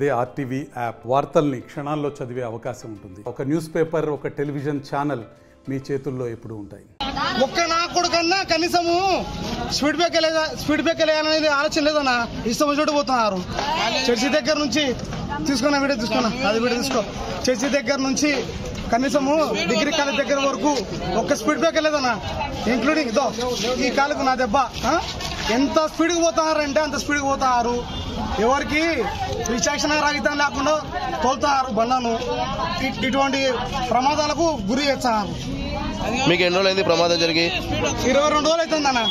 అదే RTV app వార్తల్ని క్షణాల్లో చదివే అవకాశం ఉంటుంది. ఒక న్యూస్ పేపర్, ఒక టెలివిజన్ ఛానల్ మీ చేతుల్లో ఎప్పుడూ ఉంటాయి. ఒక్క నా కొడుకన్నా కనీసము స్పీడ్ బ్రేక్ వేయాలనేది ఆలోచన లేదన్నా. ఇష్టం చోటు పోతున్నారు. చర్చి దగ్గర నుంచి తీసుకున్నా వీడియో తీసుకో. చర్చి దగ్గర నుంచి కనీసము డిగ్రీ కాలేజ్ దగ్గర వరకు ఒక్క స్పీడ్ బ్రేక్ లేదన్నా, ఇంక్లూడింగ్ ఈ కాలుకు నా దెబ్బ. ఎంత స్పీడ్కి పోతున్నారంటే అంత స్పీడ్కి పోతున్నారు. ఎవరికి విచక్షణ రాహితం లేకుండా తోలుతున్నారు బండ్లను. ఇటువంటి ప్రమాదాలకు గురి చేస్తున్నారు. మీకు ఎన్ని రోజులు అయింది ప్రమాదం జరిగి? 22 రోజులు అవుతుంది అన్న.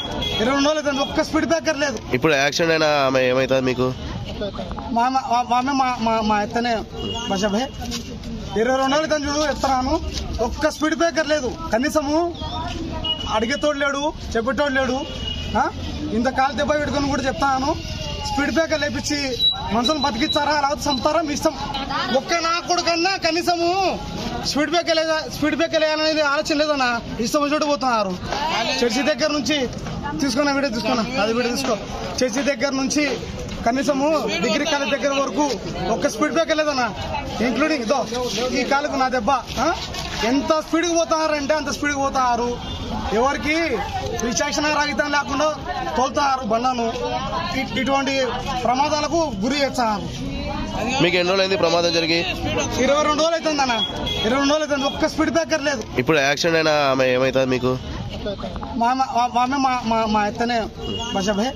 22 రోజులు అవుతుంది. ఒక్క స్పీడ్ బ్రేకర్ లేదు. ఇప్పుడు యాక్సిడెంట్ అయినా ఆమె ఏమవుతుంది మీకు? మా ఎత్తనే బషాభాయ్ 22 రోజులు అవుతుంది చూడు ఎత్తనాను. ఒక్క స్పీడ్ బ్రేకర్ లేదు. కనీసము అడిగేతోడు లేడు, చెప్పేటోడు లేడు. ఇంత కాలు దెబ్బ పెట్టుకుని కూడా చెప్తాను. స్పీడ్ బ్రేకర్ లేపించి మనుషులు బతికిస్తారా లేకపోతే చంపుతారా మీ ఇష్టం. ఒక్క నా కొడుకన్నా కనీసము స్పీడ్ బ్రేక్ వేయాలనేది ఆలోచన లేదన్నా. ఇష్టం చోటు పోతున్నారు. చర్చి దగ్గర నుంచి తీసుకున్నా వీడియో తీసుకో. చర్చి దగ్గర నుంచి కనీసము డిగ్రీ కాలేజ్ దగ్గర వరకు ఒక్క స్పీడ్ బ్రేకర్ లేదన్నా, ఇంక్లూడింగ్ ఈ కాలుకు నా దెబ్బ. ఎంత స్పీడ్కి పోతున్నారంటే అంత స్పీడ్కి పోతున్నారు. ఎవరికి విచక్షణ రాహితం లేకుండా తోలుతున్నారు బండ్లను. ఇటువంటి ప్రమాదాలకు గురి చేస్తున్నారు. మీకు ఎన్ని రోజులు అయింది ప్రమాదం జరిగి? 22 రోజులు అవుతుంది అన్న. 22 రోజులు అవుతుంది. ఒక్క స్పీడ్ బ్రేకర్ లేదు. ఇప్పుడు యాక్సిడెంట్ అయినా ఆమె ఏమవుతుంది మీకు? మా ఎత్తనే బషాభాయ్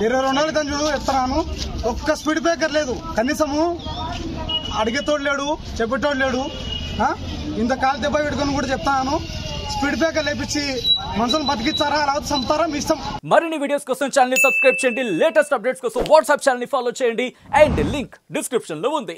22 రోజులు అవుతుంది చూడు ఎత్తనాను. ఒక్క స్పీడ్ బ్రేకర్ లేదు. కనీసము అడిగేతోడు లేడు, చెప్పేటోడు లేడు. ఇంత కాలు దెబ్బ పెట్టుకుని కూడా చెప్తాను. స్పీడ్ బ్రేకర్ లేపించి మనుషులు బతికిస్తారా లేకపోతే చంపుతారా మీ ఇష్టం. మరిన్ని వీడియోస్ కోసం ఛానల్ ని సబ్స్క్రైబ్ చేయండి. లేటెస్ట్ అప్డేట్స్ కోసం వాట్సాప్ ఛానల్ ని ఫాలో చేయండి. అండ్ లింక్ డిస్క్రిప్షన్ లో ఉంది.